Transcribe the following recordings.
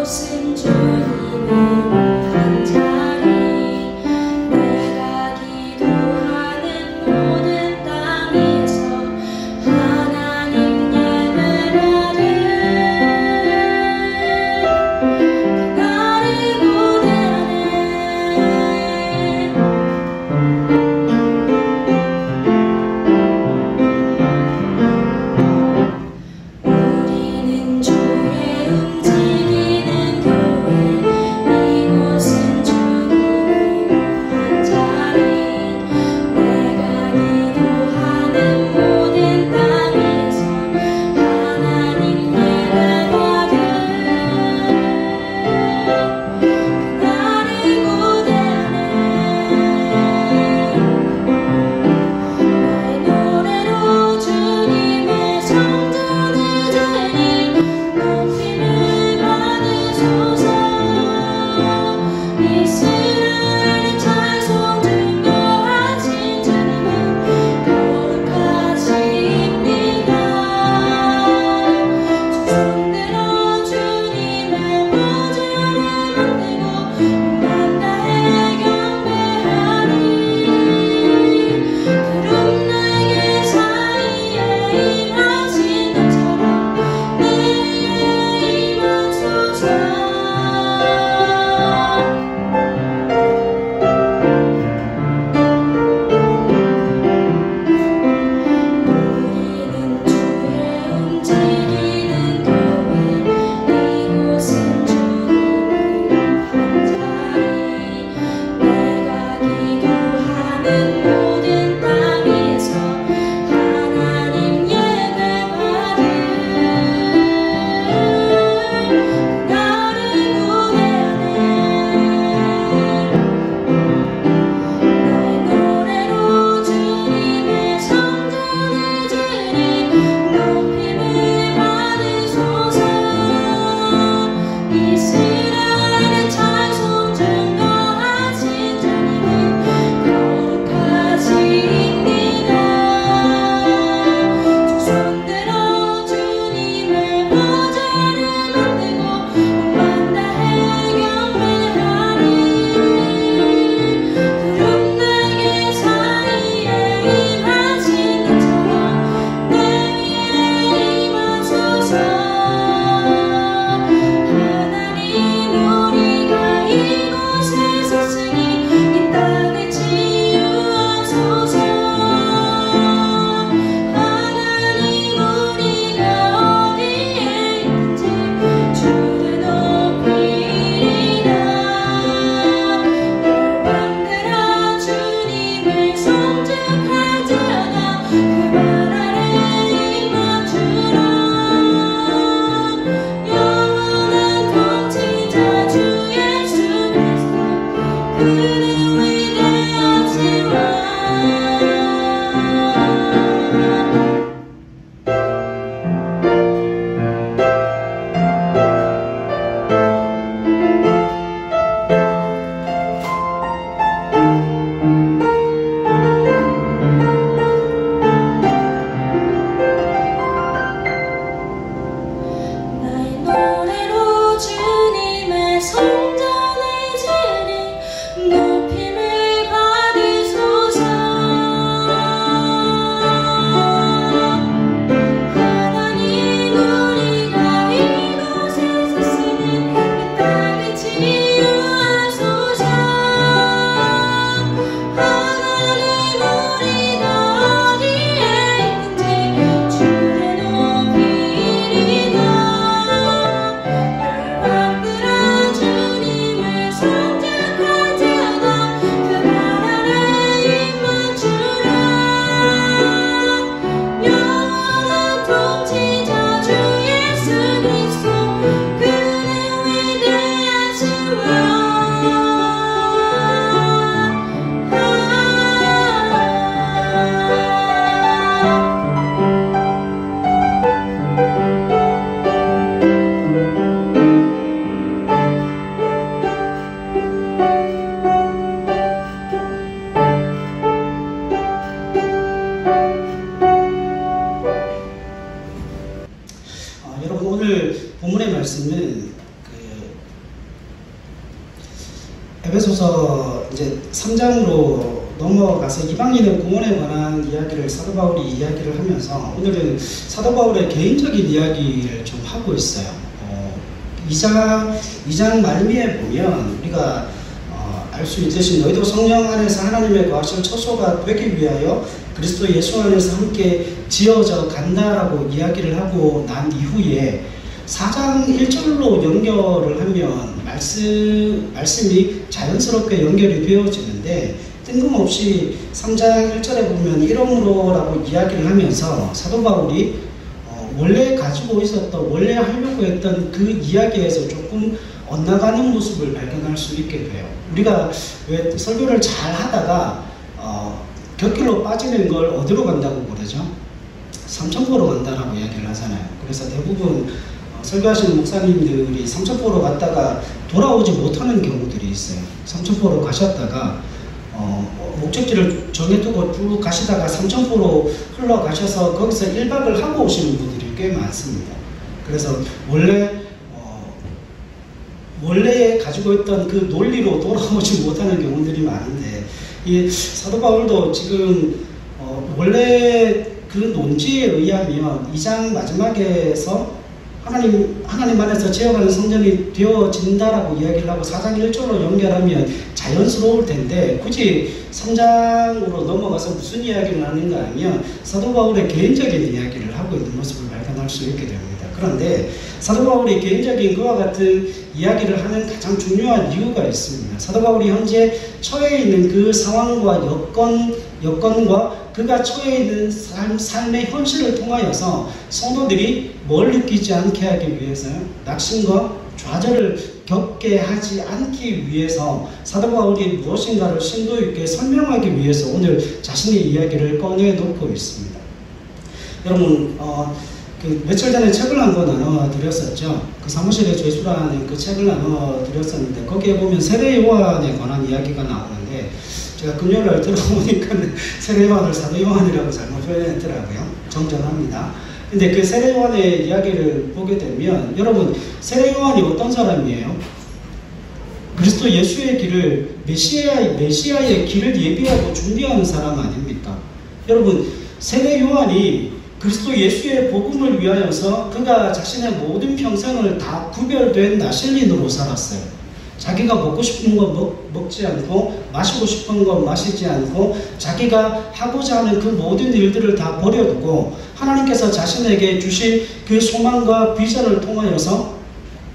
이곳은 주님을 위한 자 에베소서 이제 3장으로 넘어가서 이방인의 구원에 관한 이야기를 사도 바울이 이야기를 하면서 오늘은 사도 바울의 개인적인 이야기를 좀 하고 있어요. 2장 말미에 보면 우리가 알 수 있듯이 너희도 성령 안에서 하나님의 거하실 처소가 되기 위하여 그리스도 예수 안에서 함께 지어져 간다라고 이야기를 하고 난 이후에 4장 1절로 연결을 하면 말씀이 자연스럽게 연결이 되어지는데 뜬금없이 3장 1절에 보면 이러므로라고 이야기를 하면서 사도 바울이 원래 가지고 있었던, 원래 하려고 했던 그 이야기에서 조금 엇나가는 모습을 발견할 수 있게 돼요. 우리가 왜 설교를 잘 하다가 곁길로 빠지는 걸 어디로 간다고 그러죠? 삼천포로 간다라고 이야기를 하잖아요. 그래서 대부분 설교하시는 목사님들이 삼천포로 갔다가 돌아오지 못하는 경우들이 있어요. 삼천포로 가셨다가 목적지를 정해두고 쭉 가시다가 삼천포로 흘러가셔서 거기서 1박을 하고 오시는 분들이 꽤 많습니다. 그래서 원래 가지고 있던 그 논리로 돌아오지 못하는 경우들이 많은데, 이 사도 바울도 지금 원래 그 논지에 의하면 2장 마지막에서 하나님 안에서 지어가는 성전이 되어진다라고 이야기를 하고 4장 1절로 연결하면 자연스러울 텐데, 굳이 3장으로 넘어가서 무슨 이야기를 하는가 하면 사도 바울의 개인적인 이야기를 하고 있는 모습을 발견할 수 있게 됩니다. 그런데 사도 바울이 개인적인 그와 같은 이야기를 하는 가장 중요한 이유가 있습니다. 사도 바울이 현재 처해 있는 그 상황과 여건과 그가 처해 있는 삶의 현실을 통하여서 성도들이 뭘 느끼지 않게 하기 위해서요? 낙심과 좌절을 겪게 하지 않기 위해서 사도 바울이 무엇인가를 심도 있게 설명하기 위해서 오늘 자신의 이야기를 꺼내놓고 있습니다. 여러분, 며칠 전에 책을 한 권 나눠드렸었죠. 그 사무실에 제출하는 그 책을 나눠드렸었는데 거기에 보면 세례 요한에 관한 이야기가 나오는데 제가 금요일날 들어보니까 세례 요한을 사도 요한이라고 잘못 표현했더라고요. 정정합니다. 근데 그 세례 요한의 이야기를 보게 되면 여러분, 세례 요한이 어떤 사람이에요? 그리스도 예수의 길을 메시아의 길을 예비하고 준비하는 사람 아닙니까? 여러분, 세례 요한이 그리스도 예수의 복음을 위하여서 그가 자신의 모든 평생을 다 구별된 나실린으로 살았어요. 자기가 먹고 싶은 거 먹지 않고 마시고 싶은 거 마시지 않고 자기가 하고자 하는 그 모든 일들을 다 버려두고 하나님께서 자신에게 주신 그 소망과 비전을 통하여서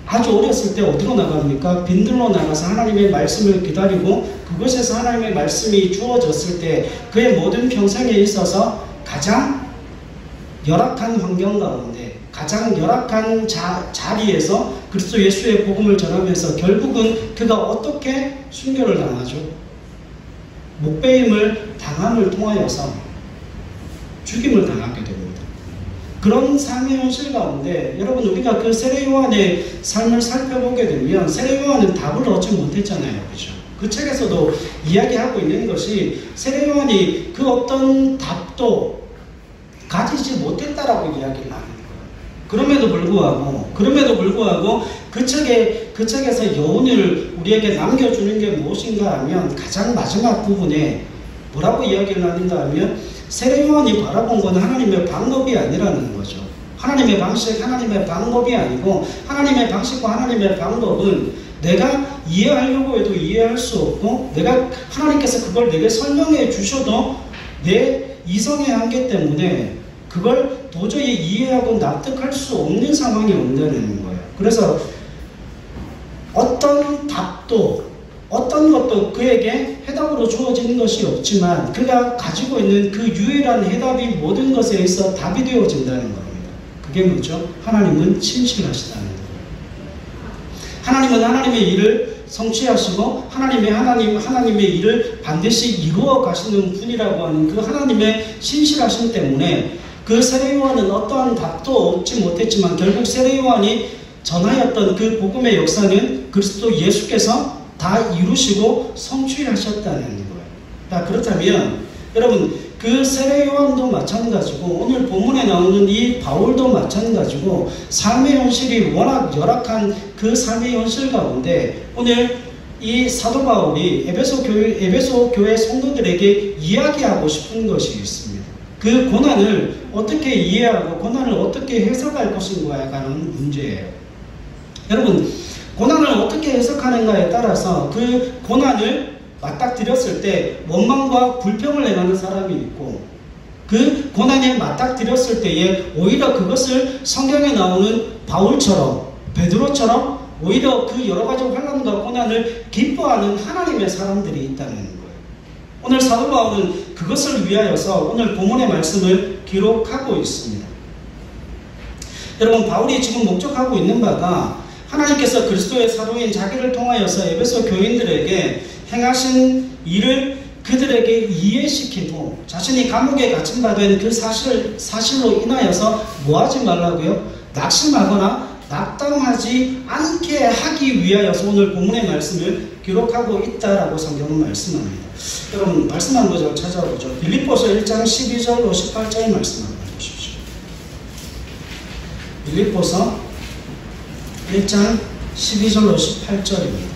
아주 어렸을 때 어디로 나갑니까? 빈들로 나가서 하나님의 말씀을 기다리고 그곳에서 하나님의 말씀이 주어졌을 때 그의 모든 평생에 있어서 가장 열악한 환경 가운데 가장 열악한 자리에서 그리스도 예수의 복음을 전하면서 결국은 그가 어떻게 순교를 당하죠? 목배임을 당함을 통하여서 죽임을 당하게 됩니다. 그런 삶의 현실 가운데 여러분, 우리가 그 세례 요한의 삶을 살펴보게 되면 세례 요한은 답을 얻지 못했잖아요. 그렇죠? 그 책에서도 이야기하고 있는 것이 세례 요한이 그 어떤 답도 가지지 못했다라고 이야기를 하는 거예요. 그럼에도 불구하고 그 책에서 여운을 우리에게 남겨주는 게 무엇인가 하면 가장 마지막 부분에 뭐라고 이야기를 하는가 하면 세례 요한이 바라본 건 하나님의 방법이 아니라는 거죠. 하나님의 방식, 하나님의 방법이 아니고 하나님의 방식과 하나님의 방법은 내가 이해하려고 해도 이해할 수 없고 하나님께서 그걸 내게 설명해 주셔도 내 이성의 한계 때문에 그걸 도저히 이해하고 납득할 수 없는 상황이 온다는 거예요. 그래서 어떤 답도 어떤 것도 그에게 해답으로 주어지는 것이 없지만 그가 가지고 있는 그 유일한 해답이 모든 것에 있어 답이 되어진다는 겁니다. 그게 뭐죠? 하나님은 신실하시다는 거예요. 하나님은 하나님의 일을 성취하시고 하나님의 일을 반드시 이루어 가시는 분이라고 하는 그 하나님의 신실하심 때문에 그 세례 요한은 어떠한 답도 얻지 못했지만 결국 세례 요한이 전하였던 그 복음의 역사는 그리스도 예수께서 다 이루시고 성취하셨다는 거예요. 그렇다면 여러분, 그 세례 요한도 마찬가지고 오늘 본문에 나오는 이 바울도 마찬가지고 삶의 현실이 워낙 열악한 그 삶의 현실 가운데 오늘 이 사도 바울이 에베소 교회 성도들에게 이야기하고 싶은 것이 있습니다. 그 고난을 어떻게 이해하고 고난을 어떻게 해석할 것인가에 관한 문제예요. 여러분, 고난을 어떻게 해석하는가에 따라서 그 고난을 맞닥뜨렸을 때 원망과 불평을 행하는 사람이 있고, 그 고난에 맞닥뜨렸을 때에 오히려 그것을 성경에 나오는 바울처럼, 베드로처럼 오히려 그 여러 가지 환난과 고난을 기뻐하는 하나님의 사람들이 있다는 거예요. 오늘 사도 바울은 그것을 위하여서 오늘 본문의 말씀을 기록하고 있습니다. 여러분, 바울이 지금 목적하고 있는 바가 하나님께서 그리스도의 사도인 자기를 통하여서 에베소 교인들에게 행하신 일을 그들에게 이해시키고 자신이 감옥에 갇힌 바 된 그 사실로 인하여서 뭐하지 말라고요? 낙심하거나 낙담하지 않게 하기 위하여서 오늘 본문의 말씀을 기록하고 있다라고 성경은 말씀합니다. 여러분, 말씀 한 구절 찾아보죠. 빌립보서 1장 12절로 18절의 말씀 한번 보십시오. 빌립보서 1장 12절로 18절입니다.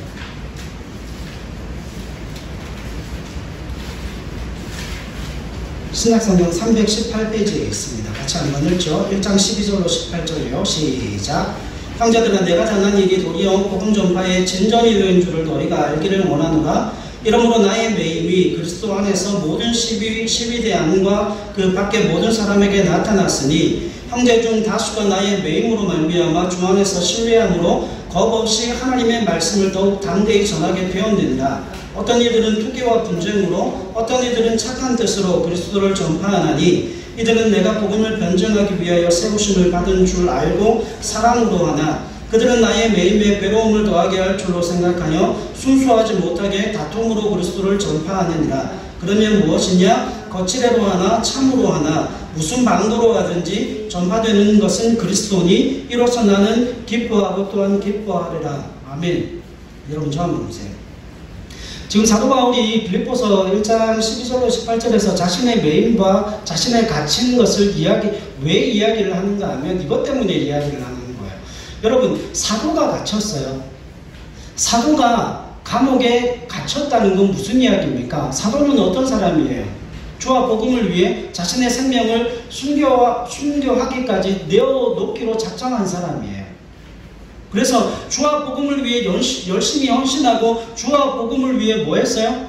신약성경 318페이지에 있습니다. 같이 한번 읽죠. 1장 12절로 18절이요. 시작. 형제들아, 내가 당한 일이 도리어 복음 전파의 진전이 되는 줄을 너희가 알기를 원하노라. 이러므로 나의 매임이 그리스도 안에서 모든 시비대안과 그 밖에 모든 사람에게 나타났으니 형제 중 다수가 나의 매임으로 말미암아 주 안에서 신뢰함으로 겁없이 하나님의 말씀을 더욱 담대히 전하게 되었느니라. 어떤 이들은 투기와 분쟁으로, 어떤 이들은 착한 뜻으로 그리스도를 전파하나니 이들은 내가 복음을 변증하기 위하여 세우심을 받은 줄 알고 사랑으로 하나, 그들은 나의 매임에 괴로움을 더하게 할 줄로 생각하여 순수하지 못하게 다툼으로 그리스도를 전파하느니라. 그러면 무엇이냐? 거칠애로 하나 참으로 하나 무슨 방도로 하든지 전파되는 것은 그리스도니 이로써 나는 기뻐하고 또한 기뻐하리라. 아멘. 여러분, 저 한번 보세요. 지금 사도 바울이 빌립보서 1장 12절로 18절에서 자신의 매임과 자신의 갇힌 것을 왜 이야기를 하는가 하면 이것 때문에 이야기를 하는 거예요. 여러분, 사도가 갇혔어요. 사도가 감옥에 갇혔다는 건 무슨 이야기입니까? 사도는 어떤 사람이에요? 주와 복음을 위해 자신의 생명을 순교하기까지 내어놓기로 작정한 사람이에요. 그래서 주와 복음을 위해 열심히 헌신하고 주와 복음을 위해 뭐 했어요?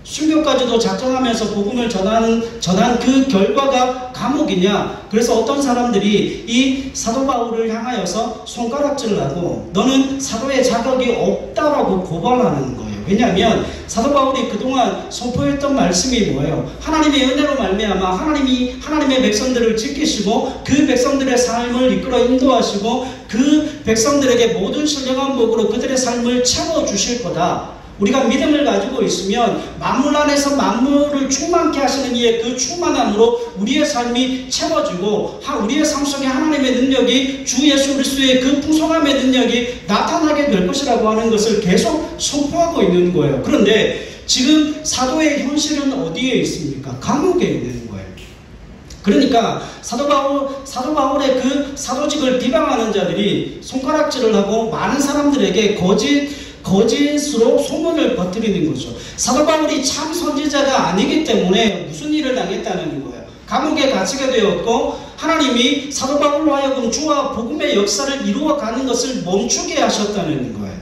순교까지도 작정하면서 복음을 전한 그 결과가 감옥이냐? 그래서 어떤 사람들이 이 사도 바울을 향하여서 손가락질을 하고 너는 사도의 자격이 없다라고 고발하는 거예요. 왜냐하면 사도 바울이 그동안 선포했던 말씀이 뭐예요? 하나님의 은혜로 말미암아 하나님의 백성들을 지키시고 그 백성들의 삶을 이끌어 인도하시고 그 백성들에게 모든 신령한 복으로 그들의 삶을 채워주실 거다. 우리가 믿음을 가지고 있으면 만물 안에서 만물을 충만케 하시는 이의 그 충만함으로 우리의 삶이 채워지고 우리의 삶 속에 하나님의 능력이 주 예수 그리스도의 그 풍성함의 능력이 나타나게 될 것이라고 하는 것을 계속 선포하고 있는 거예요. 그런데 지금 사도의 현실은 어디에 있습니까? 감옥에 있는 거예요. 그러니까 사도 바울의 그 사도직을 비방하는 자들이 손가락질을 하고 많은 사람들에게 거짓으로 소문을 퍼뜨리는 거죠. 사도 바울이 참 선지자가 아니기 때문에 무슨 일을 당했다는 거예요. 감옥에 갇히게 되었고 하나님이 사도 바울로 하여금 주와 복음의 역사를 이루어가는 것을 멈추게 하셨다는 거예요.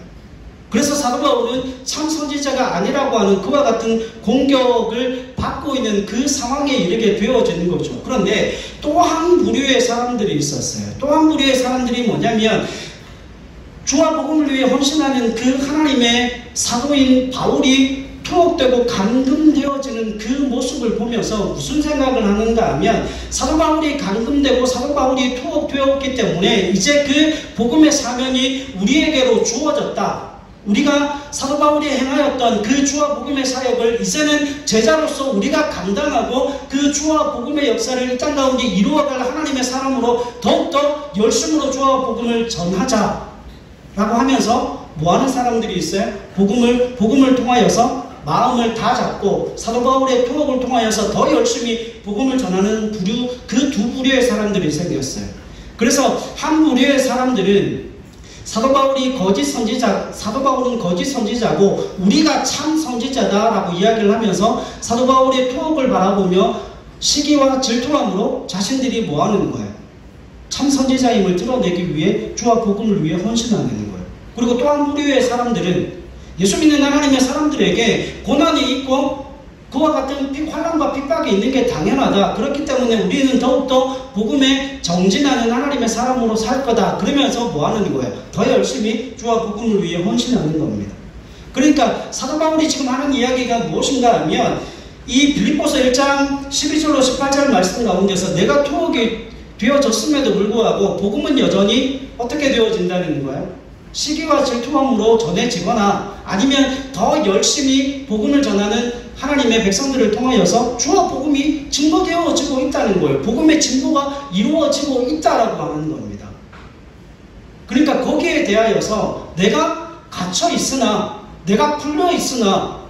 그래서 사도 바울은 참 선지자가 아니라고 하는 그와 같은 공격을 받고 있는 그 상황에 이르게 되어지는 거죠. 그런데 또 한 부류의 사람들이 있었어요. 또 한 부류의 사람들이 뭐냐면 주와 복음을 위해 헌신하는 그 하나님의 사도인 바울이 투옥되고 감금되어지는 그 모습을 보면서 무슨 생각을 하는가 하면 사도 바울이 감금되고 사도 바울이 투옥되었기 때문에 이제 그 복음의 사명이 우리에게로 주어졌다. 우리가 사도 바울이 행하였던 그 주와 복음의 사역을 이제는 제자로서 우리가 감당하고 그 주와 복음의 역사를 이 땅 가운데 이루어갈 하나님의 사람으로 더욱더 열심으로 주와 복음을 전하자 라고 하면서 뭐하는 사람들이 있어요? 복음을 통하여서 마음을 다 잡고 사도 바울의 투옥을 통하여서 더 열심히 복음을 전하는 그 두 부류의 사람들이 생겼어요. 그래서 한 부류의 사람들은 사도 바울은 거짓 선지자고 우리가 참 선지자다라고 이야기를 하면서 사도 바울의 투옥을 바라보며 시기와 질투함으로 자신들이 뭐하는 거예요? 참 선지자임을 드러내기 위해 주와 복음을 위해 헌신하는 거예요. 그리고 또한 우리 외의 사람들은 예수 믿는 하나님의 사람들에게 고난이 있고 그와 같은 환난과 핍박이 있는 게 당연하다. 그렇기 때문에 우리는 더욱더 복음에 정진하는 하나님의 사람으로 살 거다. 그러면서 뭐 하는 거예요? 더 열심히 주와 복음을 위해 헌신하는 겁니다. 그러니까 사도 바울이 지금 하는 이야기가 무엇인가 하면 이 빌립보서 1장 12절로 18절 말씀 가운데서 내가 투옥이 되어졌음에도 불구하고 복음은 여전히 어떻게 되어진다는 거예요? 시기와 질투함으로 전해지거나 아니면 더 열심히 복음을 전하는 하나님의 백성들을 통하여서 주와 복음이 증거되어지고 있다는 거예요. 복음의 증거가 이루어지고 있다라고 하는 겁니다. 그러니까 거기에 대하여서 내가 갇혀 있으나 내가 풀려 있으나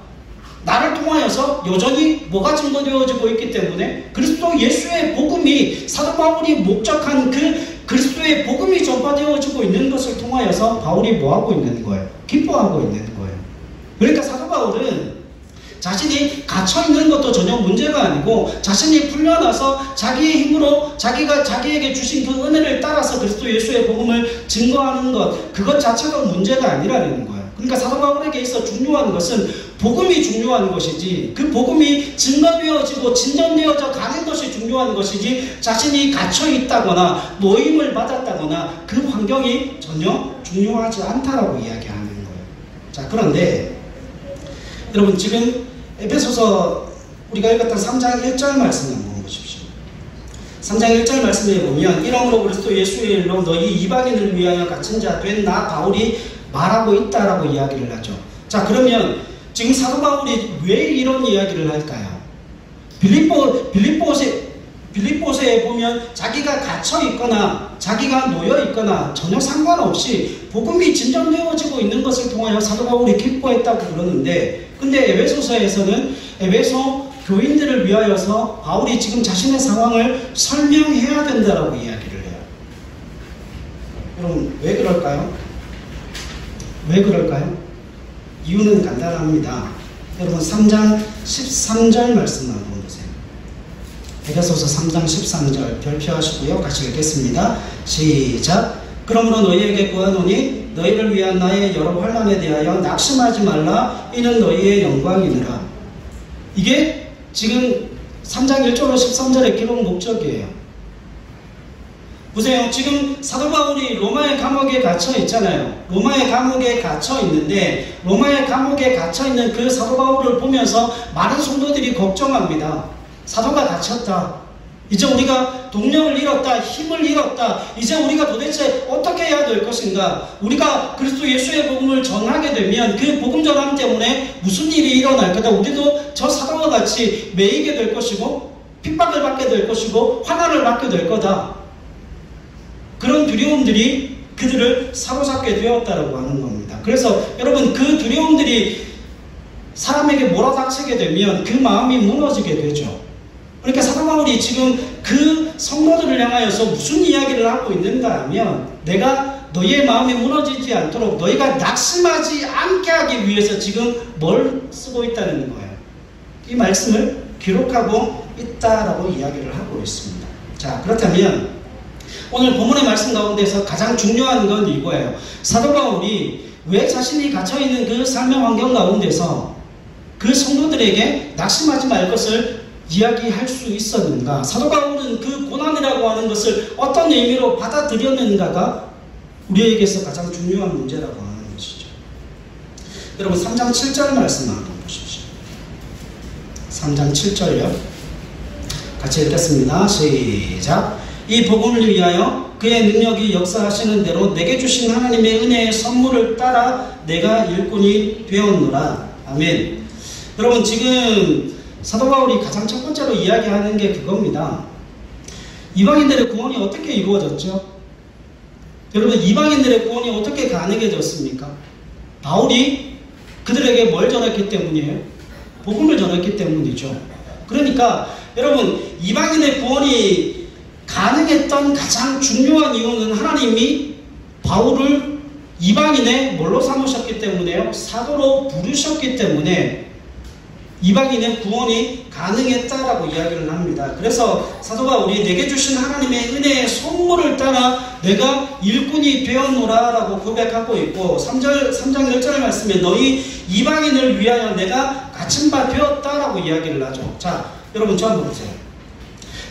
나를 통하여서 여전히 뭐가 증거되어지고 있기 때문에 그리스도 예수의 복음이 사도 바울이 목적한 그 그리스도의 복음이 전파되어지고 있는 것을 통하여서 바울이 뭐하고 있는 거예요? 기뻐하고 있는 거예요. 그러니까 사도 바울은 자신이 갇혀있는 것도 전혀 문제가 아니고 자신이 풀려나서 자기의 힘으로 자기가 자기에게 주신 그 은혜를 따라서 그리스도 예수의 복음을 증거하는 것 그것 자체가 문제가 아니라는 거예요. 그러니까 사도 바울에게 있어 중요한 것은 복음이 중요한 것이지 그 복음이 증거되어지고 진전되어져 가는 것이 중요한 것이지 자신이 갇혀있다거나 모임을 받았다거나 그 환경이 전혀 중요하지 않다라고 이야기하는 거예요. 자, 그런데 여러분 지금 에베소서 우리가 읽었던 3장 1절 말씀 한번 보십시오. 3장 1절 말씀에 보면 이러므로 그리스도 예수의 일로 너희 이방인을 위하여 갇힌 자 된 나 바울이 말하고 있다라고 이야기를 하죠. 자, 그러면 지금 사도 바울이 왜 이런 이야기를 할까요? 빌립보서에 보면 자기가 갇혀 있거나 자기가 놓여 있거나 전혀 상관없이 복음이 진전되어지고 있는 것을 통하여 사도 바울이 기뻐했다고 그러는데 근데 에베소서에서는 에베소 교인들을 위하여서 바울이 지금 자신의 상황을 설명해야 된다라고 이야기를 해요. 여러분 왜 그럴까요? 왜 그럴까요? 이유는 간단합니다. 여러분 3장 13절 말씀 한번 보세요. 에베소서 3장 13절 별표하시고요. 같이 읽겠습니다. 시작. 그러므로 너희에게 구하노니 너희를 위한 나의 여러 환난에 대하여 낙심하지 말라. 이는 너희의 영광이니라. 이게 지금 3장 1절로 13절의 기록 목적이에요. 보세요. 지금 사도 바울이 로마의 감옥에 갇혀 있잖아요. 로마의 감옥에 갇혀 있는데 로마의 감옥에 갇혀 있는 그 사도 바울을 보면서 많은 성도들이 걱정합니다. 사도가 갇혔다. 이제 우리가 동력을 잃었다. 힘을 잃었다. 이제 우리가 도대체 어떻게 해야 될 것인가? 우리가 그리스도 예수의 복음을 전하게 되면 그 복음 전함 때문에 무슨 일이 일어날 거다. 우리도 저 사도와 같이 매이게 될 것이고 핍박을 받게 될 것이고 환난을 받게 될 거다. 그런 두려움들이 그들을 사로잡게 되었다라고 하는 겁니다. 그래서 여러분 그 두려움들이 사람에게 몰아닥치게 되면 그 마음이 무너지게 되죠. 그러니까 사도 바울이 지금 그 성도들을 향하여서 무슨 이야기를 하고 있는가 하면 내가 너희의 마음이 무너지지 않도록 너희가 낙심하지 않게 하기 위해서 지금 뭘 쓰고 있다는 거예요. 이 말씀을 기록하고 있다라고 이야기를 하고 있습니다. 자, 그렇다면 오늘 본문의 말씀 가운데서 가장 중요한 건 이거예요. 사도 바울이 왜 자신이 갇혀있는 그 삶의 환경 가운데서 그 성도들에게 낙심하지 말 것을 이야기할 수 있었는가? 사도 바울은 그 고난이라고 하는 것을 어떤 의미로 받아들였는가가 우리에게서 가장 중요한 문제라고 하는 것이죠. 여러분 3장 7절 말씀 한번 보십시오. 3장 7절요. 같이 읽겠습니다. 시작. 이 복음을 위하여 그의 능력이 역사하시는 대로 내게 주신 하나님의 은혜의 선물을 따라 내가 일꾼이 되었노라. 아멘. 여러분 지금 사도 바울이 가장 첫 번째로 이야기하는 게 그겁니다. 이방인들의 구원이 어떻게 이루어졌죠? 여러분 이방인들의 구원이 어떻게 가능해졌습니까? 바울이 그들에게 뭘 전했기 때문이에요? 복음을 전했기 때문이죠. 그러니까 여러분 이방인의 구원이 가능했던 가장 중요한 이유는 하나님이 바울을 이방인의 뭘로 삼으셨기 때문에요? 사도로 부르셨기 때문에 이방인의 구원이 가능했다라고 이야기를 합니다. 그래서 사도 바울이 내게 주신 하나님의 은혜의 선물을 따라 내가 일꾼이 되었노라 라고 고백하고 있고 3장 10절 말씀에 너희 이방인을 위하여 내가 갇힌 바 되었다라고 이야기를 하죠. 자, 여러분 저 한번 보세요.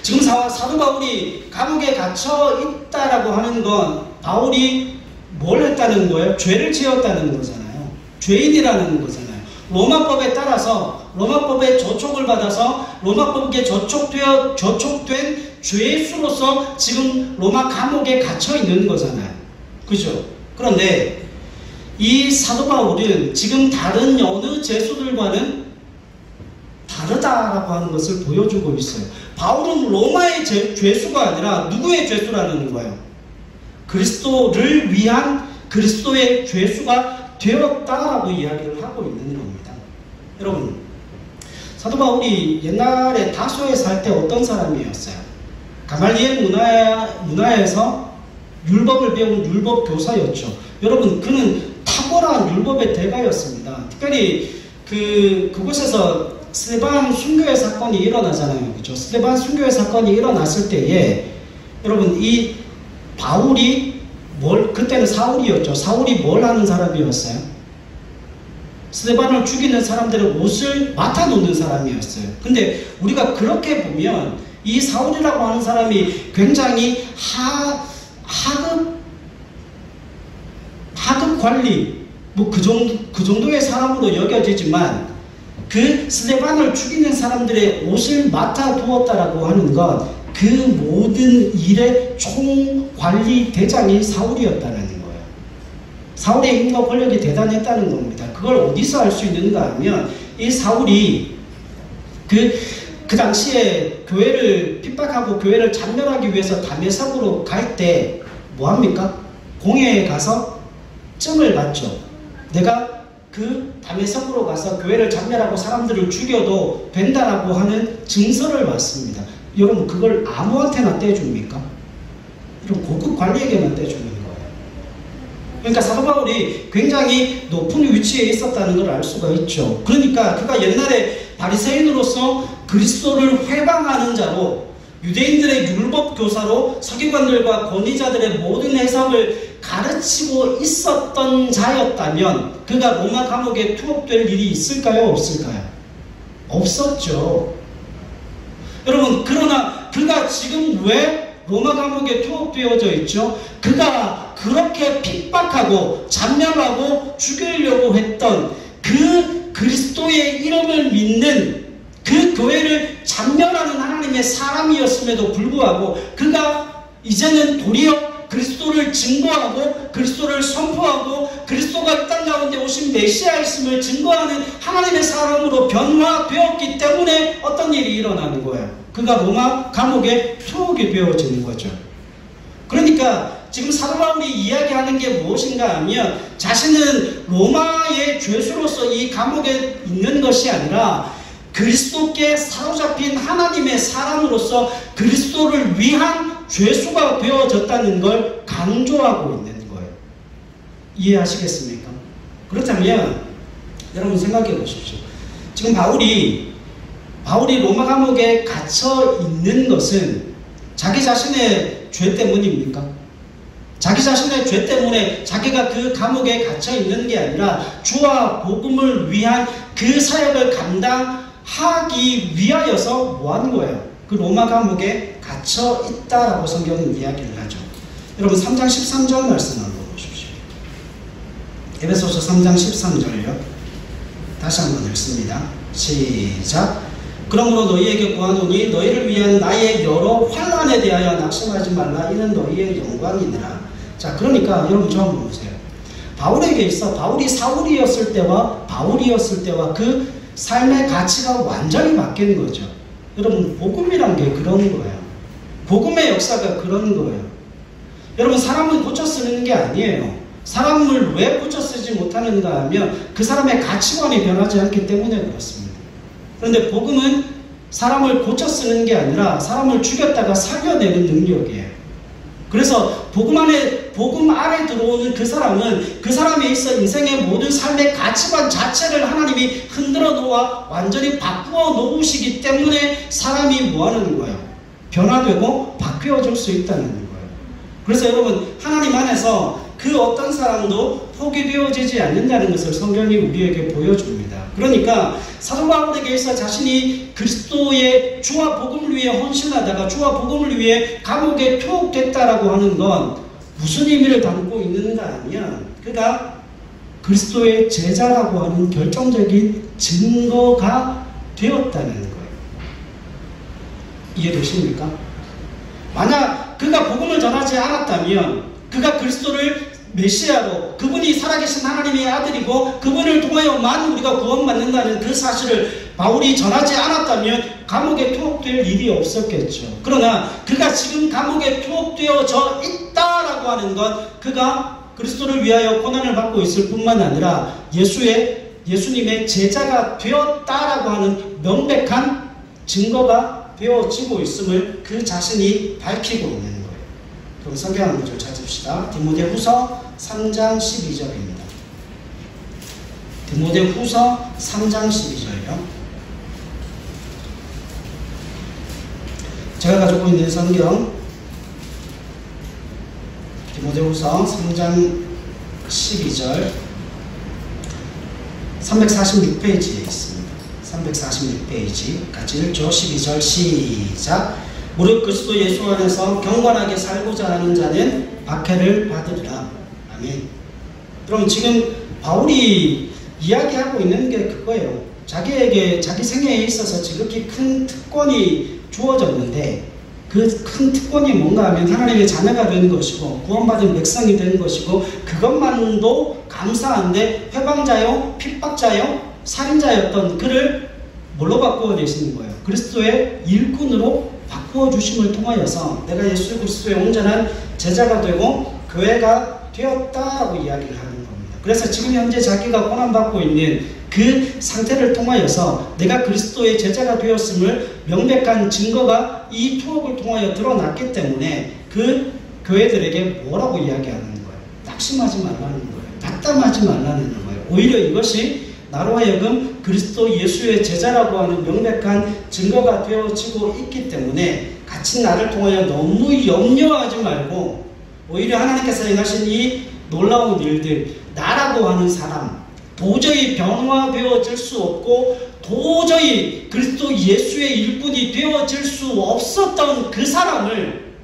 지금 사도 바울이 감옥에 갇혀 있다라고 하는 건 바울이 뭘 했다는 거예요? 죄를 지었다는 거잖아요. 죄인이라는 거잖아요. 로마법에 따라서 로마법에 저촉을 받아서 로마법에 저촉된 죄수로서 지금 로마 감옥에 갇혀 있는 거잖아요. 그죠? 그런데 이 사도 바울은 지금 다른 어느 죄수들과는 다르다라고 하는 것을 보여주고 있어요. 바울은 로마의 죄수가 아니라 누구의 죄수라는 거예요? 그리스도를 위한 그리스도의 죄수가 되었다라고 이야기를 하고 있는 겁니다. 여러분, 사도 바울이 옛날에 다소에 살 때 어떤 사람이었어요? 가말리엘 문화에서 율법을 배운 율법 교사였죠. 여러분, 그는 탁월한 율법의 대가였습니다. 특별히 그곳에서 스데반 순교의 사건이 일어나잖아요. 그렇죠? 스데반 순교의 사건이 일어났을 때에 여러분, 이 바울이 그때는 사울이었죠. 사울이 뭘 하는 사람이었어요? 스데반을 죽이는 사람들의 옷을 맡아놓는 사람이었어요. 근데 우리가 그렇게 보면 이 사울이라고 하는 사람이 굉장히 하급 관리 그 정도의 사람으로 여겨지지만 그 스데반을 죽이는 사람들의 옷을 맡아두었다라고 하는 것, 그 모든 일의 총관리 대장이 사울이었다는 거예요. 사울의 힘과 권력이 대단했다는 겁니다. 그걸 어디서 알 수 있는가 하면 이 사울이 그 당시에 교회를 핍박하고 교회를 잔멸하기 위해서 다메섹으로 갈 때 뭐합니까? 공회에 가서 증을 받죠. 내가 그 다메섹으로 가서 교회를 잔멸하고 사람들을 죽여도 된다라고 하는 증서를 받습니다. 여러분, 그걸 아무한테나 떼줍니까? 이런 고급 관리에게만 떼주는 거예요. 그러니까 사도 바울이 굉장히 높은 위치에 있었다는 걸 알 수가 있죠. 그러니까 그가 옛날에 바리새인으로서 그리스도를 회방하는 자로, 유대인들의 율법 교사로 서기관들과 권위자들의 모든 해석을 가르치고 있었던 자였다면 그가 로마 감옥에 투옥될 일이 있을까요? 없을까요? 없었죠. 여러분, 그러나 그가 지금 왜 로마 감옥에 투옥되어져 있죠? 그가 그렇게 핍박하고 잔멸하고 죽이려고 했던 그 그리스도의 이름을 믿는 그 교회를 잔멸하는 하나님의 사람이었음에도 불구하고 그가 이제는 도리어 그리스도를 증거하고 그리스도를 선포하고 그리스도가 이 땅 가운데 오신 메시아이심을 증거하는 하나님의 사람으로 변화되었기 때문에 어떤 일이 일어나는 거예요? 그가 로마 감옥에 투옥이 되어지는 거죠. 그러니까 지금 사도 바울이 이야기하는 게 무엇인가 하면 자신은 로마의 죄수로서 이 감옥에 있는 것이 아니라 그리스도께 사로잡힌 하나님의 사람으로서 그리스도를 위한 죄수가 되어졌다는 걸 강조하고 있는 거예요. 이해하시겠습니까? 그렇다면 여러분 생각해 보십시오. 지금 바울이 로마 감옥에 갇혀 있는 것은 자기 자신의 죄 때문입니까? 자기 자신의 죄 때문에 자기가 그 감옥에 갇혀 있는 게 아니라 주와 복음을 위한 그 사역을 감당하기 위하여서 뭐 하는 거예요? 그 로마 감옥에 갇혀 있다라고 성경은 이야기를 하죠. 여러분 3장 13절 말씀 한번 보십시오. 에베소서 3장 13절요. 다시 한번 읽습니다. 시작. 그러므로 너희에게 구하노니 너희를 위한 나의 여러 환난에 대하여 낙심하지 말라. 이는 너희의 영광이니라. 자, 그러니까 여러분 저 한번 보세요. 바울에게 있어 바울이 사울이었을 때와 바울이었을 때와 그 삶의 가치가 완전히 바뀐 거죠. 여러분, 복음이란 게 그런 거예요. 복음의 역사가 그런 거예요. 여러분, 사람은 고쳐 쓰는 게 아니에요. 사람을 왜 고쳐 쓰지 못하는가 하면 그 사람의 가치관이 변하지 않기 때문에 그렇습니다. 그런데 복음은 사람을 고쳐 쓰는 게 아니라 사람을 죽였다가 살려내는 능력이에요. 그래서 복음 안에 복음 아래 들어오는 그 사람은 그 사람에 있어 인생의 모든 삶의 가치관 자체를 하나님이 흔들어 놓아 완전히 바꾸어 놓으시기 때문에 사람이 뭐하는 거예요? 변화되고 바뀌어질 수 있다는 거예요. 그래서 여러분, 하나님 안에서 그 어떤 사람도 포기되어지지 않는다는 것을 성경이 우리에게 보여줍니다. 그러니까 사도 바울에게 있어 자신이 그리스도의 주와 복음을 위해 헌신하다가 주와 복음을 위해 감옥에 투옥됐다라고 하는 건 무슨 의미를 담고 있는가 하면 그가 그리스도의 제자라고 하는 결정적인 증거가 되었다는 거예요. 이해되십니까? 만약 그가 복음을 전하지 않았다면, 그가 그리스도를 메시아로, 그분이 살아계신 하나님의 아들이고 그분을 통하여만 우리가 구원받는다는 그 사실을 바울이 전하지 않았다면 감옥에 투옥될 일이 없었겠죠. 그러나 그가 지금 감옥에 투옥되어져 있다라고 하는 것, 그가 그리스도를 위하여 고난을 받고 있을 뿐만 아니라 예수님의 제자가 되었다라고 하는 명백한 증거가 되어지고 있음을 그 자신이 밝히고 있는 거예요. 그럼 성경 한 구절 찾읍시다. 디모데후서 3장 12절입니다. 디모데후서 3장 12절이요. 제가 가지고 있는 성경 디모데후서 3장 12절 346페이지에 있습니다. 346페이지 같이 읽죠. 12절 시작. 무릇 그리스도 예수 안에서 경건하게 살고자 하는 자는 박해를 받으리라. 아멘. 그럼 지금 바울이 이야기하고 있는 게 그거예요. 자기에게 자기 생애에 있어서 지극히 큰 특권이 주어졌는데 그 큰 특권이 뭔가 하면 하나님의 자녀가 되는 것이고 구원받은 백성이 되는 것이고 그것만도 감사한데 회방자요 핍박자요 살인자였던 그를 뭘로 바꾸어 내시는 거예요? 그리스도의 일꾼으로 바꾸어 주심을 통하여서 내가 예수 그리스도의 온전한 제자가 되고 교회가 되었다라고 이야기를 하는 겁니다. 그래서 지금 현재 자기가 고난받고 있는 그 상태를 통하여서 내가 그리스도의 제자가 되었음을 명백한 증거가 이 투옥을 통하여 드러났기 때문에 그 교회들에게 뭐라고 이야기하는 거예요? 낙심하지 말라는 거예요. 낙담하지 말라는 거예요. 오히려 이것이 나로 하여금 그리스도 예수의 제자라고 하는 명백한 증거가 되어지고 있기 때문에 같이 나를 통하여 너무 염려하지 말고 오히려 하나님께서 행하신 이 놀라운 일들, 나라고 하는 사람, 도저히 변화되어질 수 없고 도저히 그리스도 예수의 일꾼이 되어질 수 없었던 그 사람을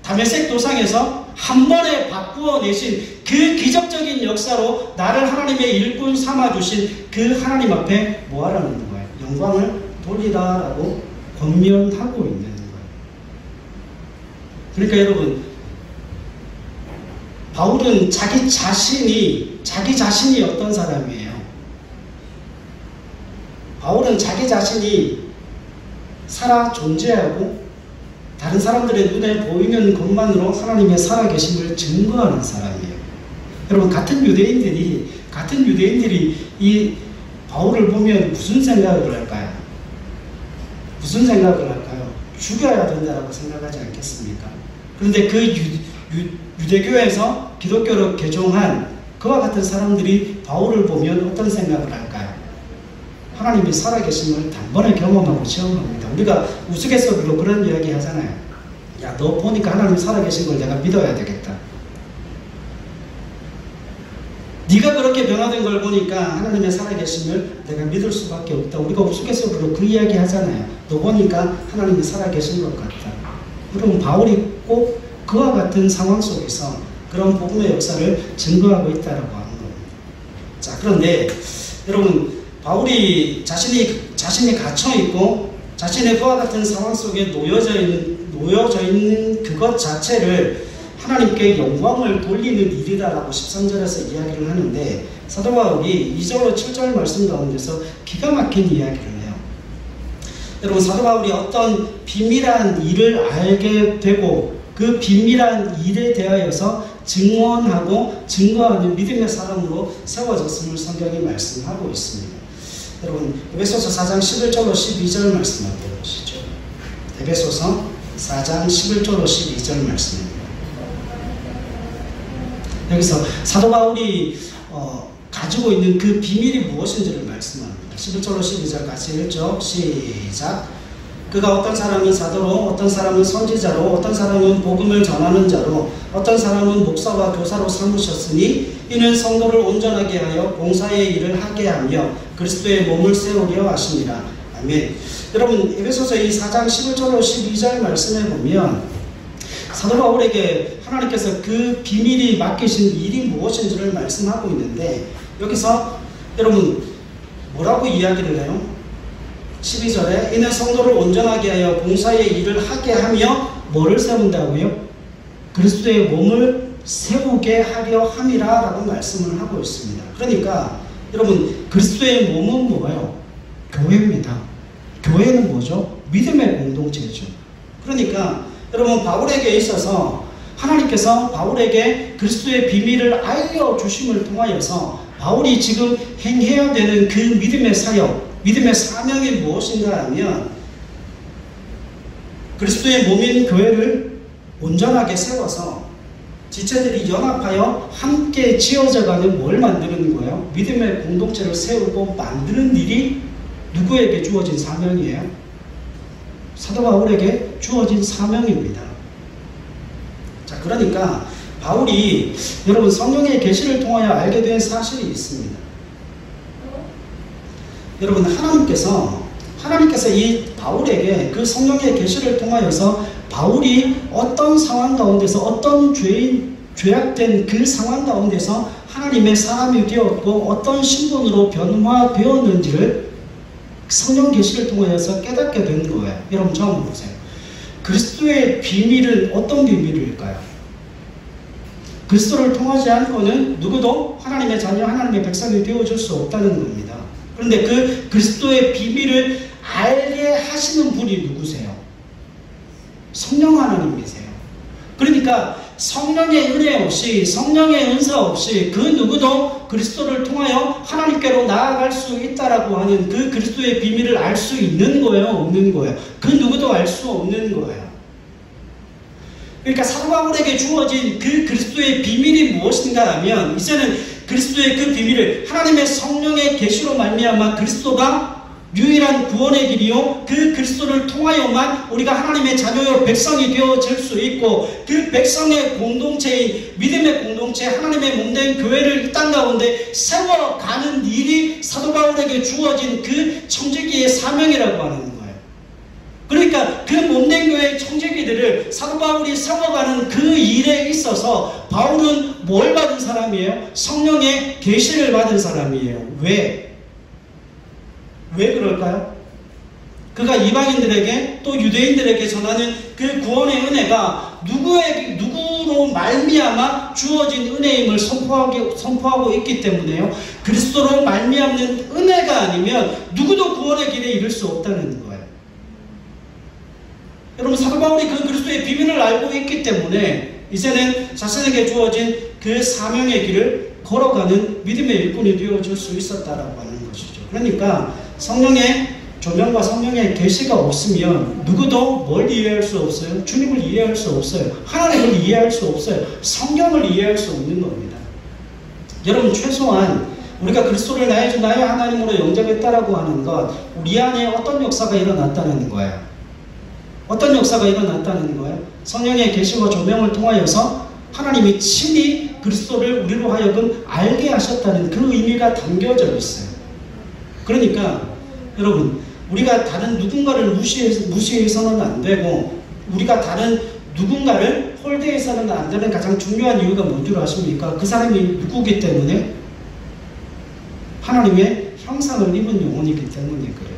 다메섹 도상에서 한 번에 바꾸어 내신 그 기적적인 역사로 나를 하나님의 일꾼 삼아주신 그 하나님 앞에 뭐하라는 거예요? 영광을 돌리라라고 권면하고 있는 거예요. 그러니까 여러분, 바울은 자기 자신이 어떤 사람이에요? 바울은 자기 자신이 살아 존재하고 다른 사람들의 눈에 보이는 것만으로 하나님의 살아계심을 증거하는 사람이에요. 여러분, 같은 유대인들이 이 바울을 보면 무슨 생각을 할까요? 무슨 생각을 할까요? 죽여야 된다고 생각하지 않겠습니까? 그런데 그 유대교에서 기독교로 개종한 그와 같은 사람들이 바울을 보면 어떤 생각을 할까요? 하나님이 살아계심을 단번에 경험하고 체험합니다. 우리가 우스갯소리로 그런 이야기 하잖아요. 야, 너 보니까 하나님 살아계신 걸 내가 믿어야 되겠다. 네가 그렇게 변화된 걸 보니까 하나님의 살아계심을 내가 믿을 수밖에 없다. 우리가 우스갯소리로 그 이야기 하잖아요. 너 보니까 하나님이 살아계신 것 같다. 여러분, 바울이 꼭 그와 같은 상황 속에서 그런 복음의 역사를 증거하고 있다고 하는 겁니다. 자, 그런데 여러분, 바울이 자신이 갇혀있고 자신의 그와 같은 상황 속에 놓여져 있는 그것 자체를 하나님께 영광을 돌리는 일이다라고 13절에서 이야기를 하는데 사도 바울이 2절로 7절 말씀 가운데서 기가 막힌 이야기를 해요. 여러분, 사도 바울이 어떤 비밀한 일을 알게 되고 그 비밀한 일에 대하여서 증언하고 증거하는 믿음의 사람으로 세워졌음을 성경이 말씀하고 있습니다. 여러분, 에베소서 4장 11절로 12절 말씀 한번 보시죠. 에베소서 4장 11절로 12절 말씀입니다. 여기서 사도 바울이 가지고 있는 그 비밀이 무엇인지를 말씀합니다. 11절로 12절 같이 읽죠. 시작. 그가 어떤 사람은 사도로, 어떤 사람은 선지자로, 어떤 사람은 복음을 전하는 자로, 어떤 사람은 목사와 교사로 삼으셨으니 이는 성도를 온전하게 하여 봉사의 일을 하게 하며 그리스도의 몸을 세우려 하시니라. 아멘. 여러분, 에베소서 이 4장 11절로 12절 말씀해 보면 사도 바울에게 하나님께서 그 비밀이 맡기신 일이 무엇인지를 말씀하고 있는데, 여기서 여러분 뭐라고 이야기를 해요? 12절에 이는 성도를 온전하게 하여 봉사의 일을 하게 하며 뭐를 세운다고요? 그리스도의 몸을 세우게 하려 함이라 라고 말씀을 하고 있습니다. 그러니까 여러분, 그리스도의 몸은 뭐예요? 교회입니다. 교회는 뭐죠? 믿음의 공동체죠. 그러니까 여러분, 바울에게 있어서 하나님께서 바울에게 그리스도의 비밀을 알려주심을 통하여서 바울이 지금 행해야 되는 그 믿음의 사역, 믿음의 사명이 무엇인가 하면 그리스도의 몸인 교회를 온전하게 세워서 지체들이 연합하여 함께 지어져가는 뭘 만드는 거예요? 믿음의 공동체를 세우고 만드는 일이 누구에게 주어진 사명이에요? 사도 바울에게 주어진 사명입니다. 자, 그러니까 바울이 여러분 성령의 계시를 통하여 알게 된 사실이 있습니다. 여러분, 하나님께서 이 바울에게 그 성령의 계시를 통하여서 바울이 어떤 상황 가운데서, 어떤 죄악된 그 상황 가운데서 하나님의 사람이 되었고 어떤 신분으로 변화되었는지를 성령 계시를 통하여서 깨닫게 된 거예요. 여러분, 처음 보세요. 그리스도의 비밀은 어떤 비밀일까요? 그리스도를 통하지 않고는 누구도 하나님의 자녀, 하나님의 백성이 되어줄 수 없다는 겁니다. 그런데 그 그리스도의 비밀을 알게 하시는 분이 누구세요? 성령 하나님이세요. 그러니까 성령의 은혜 없이, 성령의 은사 없이 그 누구도 그리스도를 통하여 하나님께로 나아갈 수 있다라고 하는 그 그리스도의 비밀을 알 수 있는 거예요? 없는 거예요? 그 누구도 알 수 없는 거예요. 그러니까 사도 바울에게 주어진 그 그리스도의 비밀이 무엇인가 하면, 이제는 그리스도의 그 비밀을 하나님의 성령의 계시로 말미암아 그리스도가 유일한 구원의 길이요, 그 그리스도를 통하여만 우리가 하나님의 자녀요 백성이 되어질 수 있고, 그 백성의 공동체인 믿음의 공동체, 하나님의 몸된 교회를 이 땅 가운데 세워가는 일이 사도 바울에게 주어진 그 청지기의 사명이라고 하는 거예요. 그러니까 그 몸된 교회의 청지기들을 사도 바울이 세워가는 그 일에 있어서 바울은 뭘 받은 사람이에요? 성령의 계시를 받은 사람이에요. 왜 그럴까요? 그가 이방인들에게 또 유대인들에게 전하는 그 구원의 은혜가 누구로 말미암아 주어진 은혜임을 선포하고 있기 때문에요. 그리스도로 말미암는 은혜가 아니면 누구도 구원의 길에 이를 수 없다는 거예요. 여러분, 사도 바울이 그 그리스도의 비밀을 알고 있기 때문에 이제는 자신에게 주어진 그 사명의 길을 걸어가는 믿음의 일꾼이 되어줄 수 있었다라고 하는 것이죠. 그러니까 성령의 조명과 성령의 계시가 없으면 누구도 뭘 이해할 수 없어요? 주님을 이해할 수 없어요. 하나님을 이해할 수 없어요. 성경을 이해할 수 없는 겁니다. 여러분, 최소한 우리가 그리스도를 나의 주 나의 하나님으로 영접했다라고 하는 것, 우리 안에 어떤 역사가 일어났다는 거예요? 어떤 역사가 일어났다는 거예요? 성령의 계시와 조명을 통하여서 하나님이 친히 그리스도를 우리로 하여금 알게 하셨다는 그 의미가 담겨져 있어요. 그러니까 여러분, 우리가 다른 누군가를 무시해서는 안 되고, 우리가 다른 누군가를 홀대해서는 안 되는 가장 중요한 이유가 뭔지 아십니까? 그 사람이 누구기 때문에? 하나님의 형상을 입은 영혼이기 때문에 그래요.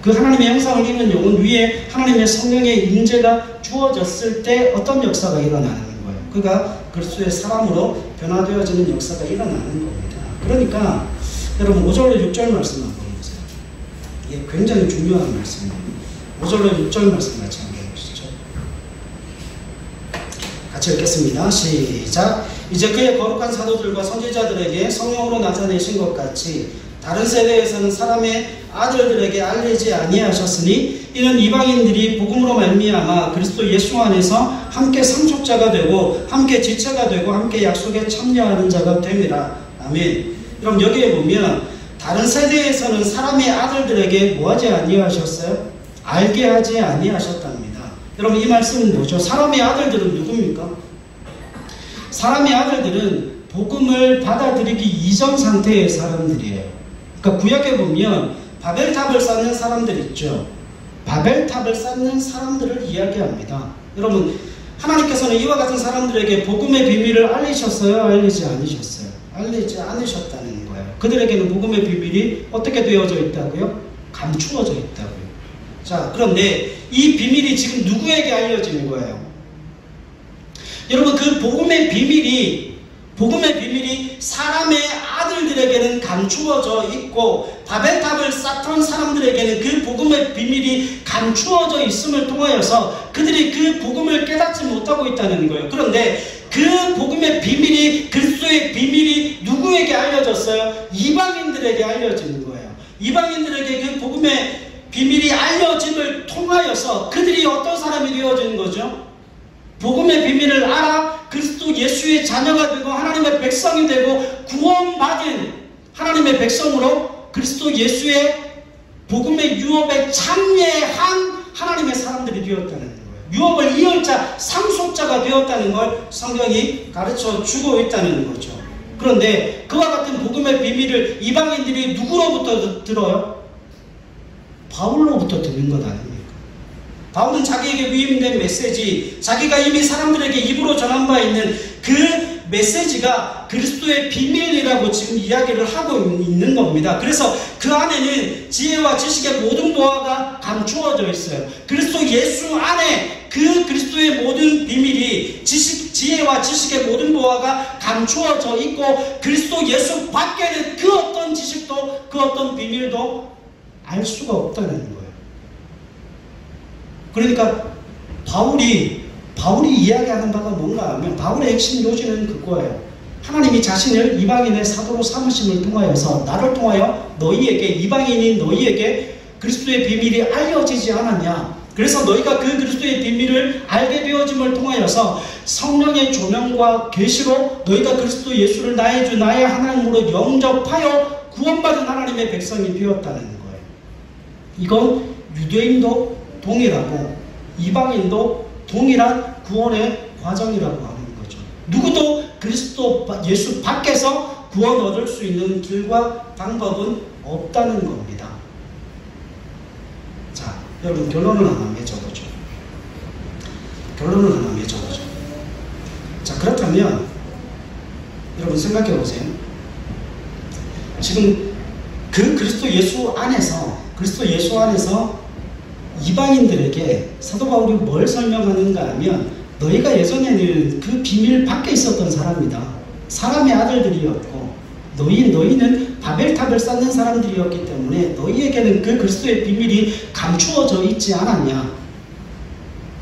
그 하나님의 형상을 입은 영혼 위에 하나님의 성령의 임재가 주어졌을 때 어떤 역사가 일어나는 거예요? 그가 그리스도의 사람으로 변화되어지는 역사가 일어나는 겁니다. 그러니까 여러분, 5절로 6절 말씀 한번 보세요. 이게 굉장히 중요한 말씀입니다. 5절로 6절 말씀 같이 한번 보시죠. 같이 읽겠습니다. 시작. 이제 그의 거룩한 사도들과 선지자들에게 성령으로 나타내신 것 같이 다른 세대에서는 사람의 아들들에게 알리지 아니하셨으니 이는 이방인들이 복음으로 말미암아 그리스도 예수 안에서 함께 상속자가 되고 함께 지체가 되고 함께 약속에 참여하는 자가 됨이라. 아멘. 그럼 여기에 보면 다른 세대에서는 사람의 아들들에게 뭐하지 아니하셨어요? 알게 하지 아니하셨답니다. 여러분 이 말씀은 뭐죠? 사람의 아들들은 누굽니까? 사람의 아들들은 복음을 받아들이기 이전 상태의 사람들이에요. 그러니까 구약에 보면 바벨탑을 쌓는 사람들 있죠. 바벨탑을 쌓는 사람들을 이야기합니다. 여러분 하나님께서는 이와 같은 사람들에게 복음의 비밀을 알리셨어요? 알리지 않으셨어요? 알리지 않으셨다는 거예요. 그들에게는 복음의 비밀이 어떻게 되어져 있다고요? 감추어져 있다고요. 자, 그런데 이 비밀이 지금 누구에게 알려지는 거예요? 여러분 그 복음의 비밀이 사람의 아들들에게는 감추어져 있고 바벨탑을 쌓던 사람들에게는 그 복음의 비밀이 감추어져 있음을 통하여서 그들이 그 복음을 깨닫지 못하고 있다는 거예요. 그런데 그 복음의 비밀이, 그리스도의 비밀이 누구에게 알려졌어요? 이방인들에게 알려지는 거예요. 이방인들에게 그 복음의 비밀이 알려짐을 통하여서 그들이 어떤 사람이 되어지는 거죠? 복음의 비밀을 알아 그리스도 예수의 자녀가 되고 하나님의 백성이 되고 구원받은 하나님의 백성으로 그리스도 예수의 복음의 유업에 참여한 하나님의 사람들이 되었다는 거예요. 유업을 이을 자, 상속자가 되었다는 걸 성경이 가르쳐 주고 있다는 거죠. 그런데 그와 같은 복음의 비밀을 이방인들이 누구로부터 들어요? 바울로부터 듣는 것 아닙니까? 바울은 자기에게 위임된 메시지, 자기가 이미 사람들에게 입으로 전한 바 있는 그 메시지가 그리스도의 비밀이라고 지금 이야기를 하고 있는 겁니다. 그래서 그 안에는 지혜와 지식의 모든 보화가 감추어져 있어요. 그리스도 예수 안에 그 그리스도의 모든 비밀이 지혜와 지식의 모든 보화가 감추어져 있고 그리스도 예수 밖에는 그 어떤 지식도 그 어떤 비밀도 알 수가 없다는 거예요. 그러니까 바울이 이야기하는 바가 뭔가 하면 바울의 핵심 요지는 그거예요. 하나님이 자신을 이방인의 사도로 삼으심을 통하여서 나를 통하여 너희에게, 이방인인 너희에게 그리스도의 비밀이 알려지지 않았냐. 그래서 너희가 그 그리스도의 비밀을 알게 되어짐을 통하여서 성령의 조명과 계시로 너희가 그리스도 예수를 나의 주 나의 하나님으로 영접하여 구원받은 하나님의 백성이 되었다는 거예요. 이건 유대인도 동일하고 이방인도 동일한 구원의 과정이라고 하는 거죠. 누구도 그리스도 예수 밖에서 구원 얻을 수 있는 길과 방법은 없다는 겁니다. 자, 여러분 결론을 하나 맺어보죠. 자, 그렇다면 여러분 생각해 보세요. 지금 그 그리스도 예수 안에서 이방인들에게 사도 바울이 뭘 설명하는가 하면 너희가 예전에는 그 비밀 밖에 있었던 사람이다. 사람의 아들들이었고 너희는 바벨탑을 쌓는 사람들이었기 때문에 너희에게는 그 그리스도의 비밀이 감추어져 있지 않았냐.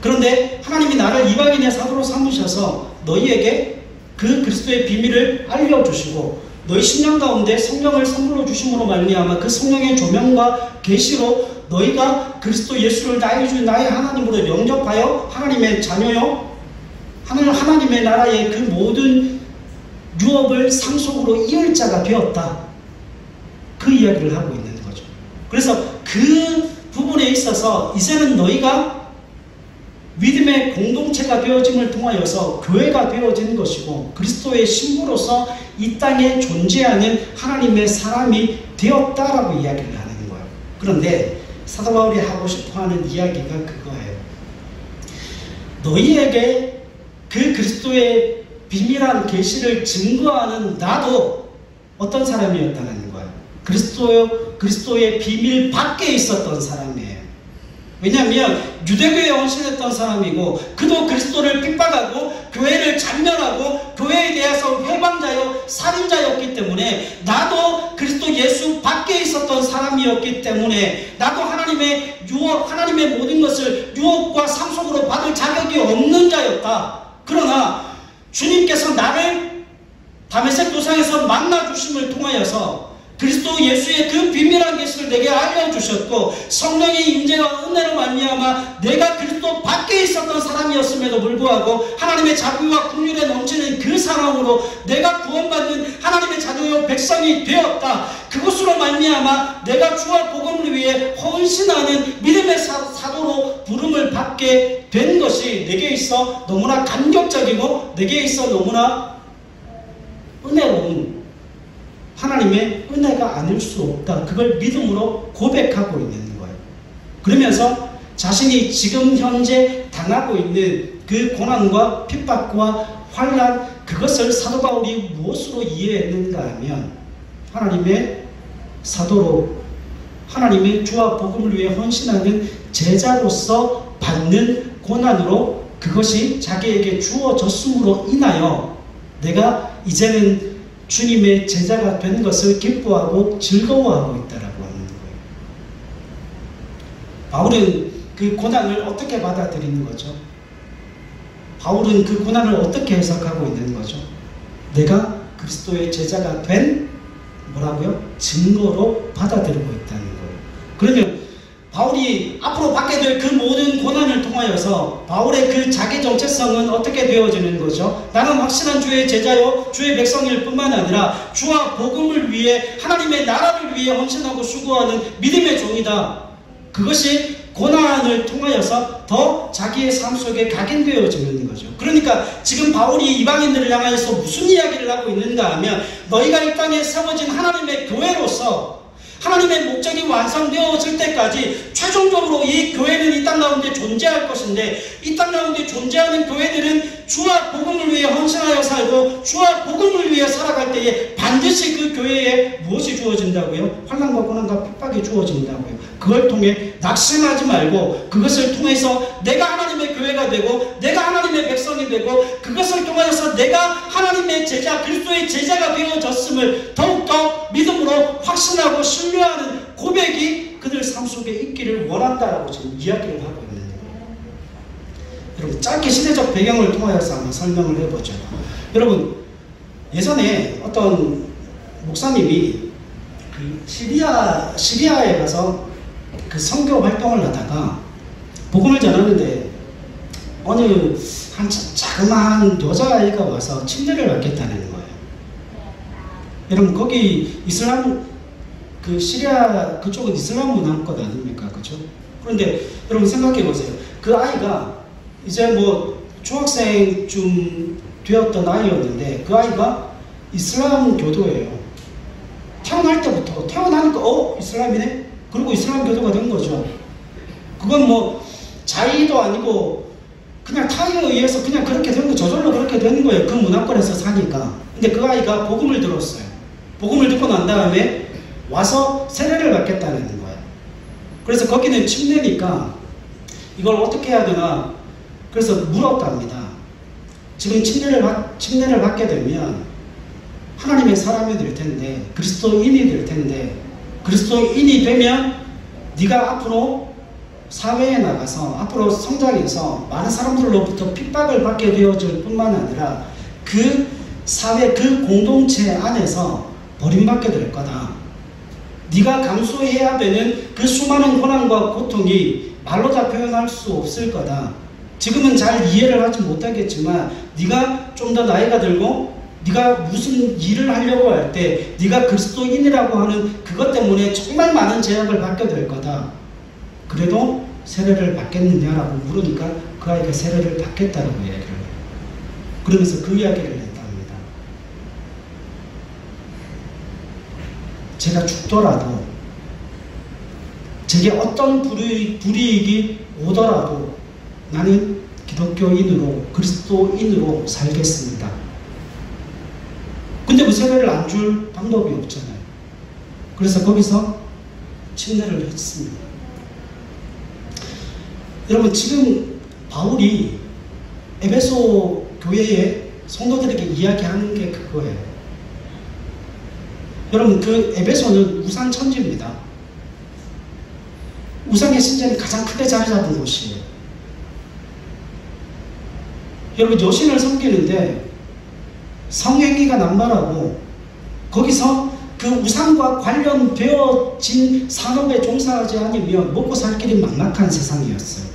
그런데 하나님이 나를 이방인의 사도로 삼으셔서 너희에게 그 그리스도의 비밀을 알려주시고 너희 심령 가운데 성령을 선물로 주심으로 말미암아 그 성령의 조명과 계시로 너희가 그리스도 예수를 나의 주 나의 하나님으로 영접하여 하나님의 자녀요 하나님의 나라의 그 모든 유업을 상속으로 이을 자가 되었다. 그 이야기를 하고 있는 거죠. 그래서 그 부분에 있어서 이제는 너희가 믿음의 공동체가 되어짐을 통하여서 교회가 되어진 것이고 그리스도의 신부로서 이 땅에 존재하는 하나님의 사람이 되었다라고 이야기를 하는 거예요. 그런데 사도 바울이 하고 싶어하는 이야기가 그거예요. 너희에게 그 그리스도의 비밀한 계시를 증거하는 나도 어떤 사람이었다는 거예요. 그리스도의 비밀 밖에 있었던 사람이에요. 왜냐하면 유대교에 헌신했던 사람이고 그도 그리스도를 핍박하고 교회를 잔멸하고 교회에 대해서 회방자요 살인자였기 때문에 나도 그리스도 예수 밖에 있었던 사람이었기 때문에 나도 하나님의 유업, 하나님의 모든 것을 유업과 상속으로 받을 자격이 없는 자였다. 그러나 주님께서 나를 다메섹 도상에서 만나주심을 통하여서 그리스도 예수의 그 비밀한 계시를 내게 알려주셨고 성령의 임재와 은혜로 말미암아 내가 그리스도 밖에 있었던 사람이었음에도 불구하고 하나님의 자비와 긍휼에 넘치는 그 사랑으로 내가 구원받는 하나님의 자녀요 백성이 되었다. 그것으로 말미암아 내가 주와 복음을 위해 헌신하는 믿음의 사도로 부름을 받게 된 것이 내게 있어 너무나 감격적이고 내게 있어 너무나 은혜로운 하나님의 은혜가 아닐 수 없다. 그걸 믿음으로 고백하고 있는 거예요. 그러면서 자신이 지금 현재 당하고 있는 그 고난과 핍박과 환난, 그것을 사도 바울이 무엇으로 이해했는가 하면 하나님의 사도로 하나님의 주와 복음을 위해 헌신하는 제자로서 받는 고난으로 그것이 자기에게 주어졌음으로 인하여 내가 이제는 주님의 제자가 되는 것을 기뻐하고 즐거워하고 있다라고 하는 거예요. 바울은 그 고난을 어떻게 받아들이는 거죠? 바울은 그 고난을 어떻게 해석하고 있는 거죠? 내가 그리스도의 제자가 된 뭐라고요? 증거로 받아들이고 있다는 거예요. 그러면 바울이 앞으로 받게 될 그 모든 고난을 통하여서 바울의 그 자기 정체성은 어떻게 되어지는 거죠? 나는 확실한 주의 제자요 주의 백성일 뿐만 아니라 주와 복음을 위해 하나님의 나라를 위해 헌신하고 수고하는 믿음의 종이다. 그것이 고난을 통하여서 더 자기의 삶 속에 각인되어지는 거죠. 그러니까 지금 바울이 이방인들을 향하여서 무슨 이야기를 하고 있는가 하면 너희가 이 땅에 세워진 하나님의 교회로서 하나님의 목적이 완성되어질 때까지 최종적으로 이 교회는 이 땅 가운데 존재할 것인데 이 땅 가운데 존재하는 교회들은 주와 복음을 위해 헌신하여 살고 주와 복음을 위해 살아갈 때에 반드시 그 교회에 무엇이 주어진다고요? 환난과 고난과 핍박이 주어진다고요. 그걸 통해 낙심하지 말고 그것을 통해서 내가 하나님의 교회가 되고 내가 하나님의 백성이 되고 그것을 통하여서 내가 하나님의 제자 그리스도의 제자가 되어졌음을 더욱더 믿음으로 확신하고 신뢰하는 고백이 그들 삶 속에 있기를 원한다라고 지금 이야기를 하고 있는 거예요. 여러분 짧게 시대적 배경을 통하여서 한번 설명을 해보죠. 여러분 예전에 어떤 목사님이 그 시리아에 가서 그 선교 활동을 하다가 복음을 전하는데 어느 한 자그마한 여자아이가 와서 침례를 받겠다는 거예요. 여러분 거기 이슬람 그 시리아 그쪽은 이슬람 문화권 아닙니까? 그죠? 그런데 여러분 생각해 보세요. 그 아이가 이제 뭐 중학생쯤 되었던 아이였는데 그 아이가 이슬람 교도예요. 태어날 때부터 태어나니까 이슬람이네? 그리고 이슬람 교도가 된 거죠. 그건 뭐 자의도 아니고 그냥 타의에 의해서 그냥 그렇게 된 거, 저절로 그렇게 되는 거예요. 그 문화권에서 사니까. 근데 그 아이가 복음을 들었어요. 복음을 듣고 난 다음에 와서 세례를 받겠다는 거예요. 그래서 거기는 침례니까 이걸 어떻게 해야 되나 그래서 물었답니다. 지금 침례를 받게 되면 하나님의 사람이 될 텐데 그리스도인이 될 텐데 그리스도인이 되면 네가 앞으로 사회에 나가서 앞으로 성장해서 많은 사람들로부터 핍박을 받게 되어질 뿐만 아니라 그 사회 그 공동체 안에서 버림받게 될 거다. 네가 감수해야 되는 그 수많은 고난과 고통이 말로 다 표현할 수 없을 거다. 지금은 잘 이해를 하지 못하겠지만 네가 좀 더 나이가 들고 네가 무슨 일을 하려고 할 때 네가 그리스도인이라고 하는 그것 때문에 정말 많은 제약을 받게 될 거다. 그래도 세례를 받겠느냐라고 물으니까 그 아이가 세례를 받겠다라고 이야기를 해요. 그러면서 그 이야기를 했답니다. 제가 죽더라도 제게 어떤 불이익이 오더라도 나는 기독교인으로 그리스도인으로 살겠습니다. 근데 뭐 세례를 안 줄 방법이 없잖아요. 그래서 거기서 침례를 했습니다. 여러분 지금 바울이 에베소 교회의 성도들에게 이야기하는 게 그거예요. 여러분 그 에베소는 우상 천지입니다. 우상의 신전이 가장 크게 자리 잡은 곳이에요. 여러분 여신을 섬기는데 성행위가 남발하고 거기서 그 우상과 관련되어진 산업에 종사하지 않으면 먹고 살 길이 막막한 세상이었어요.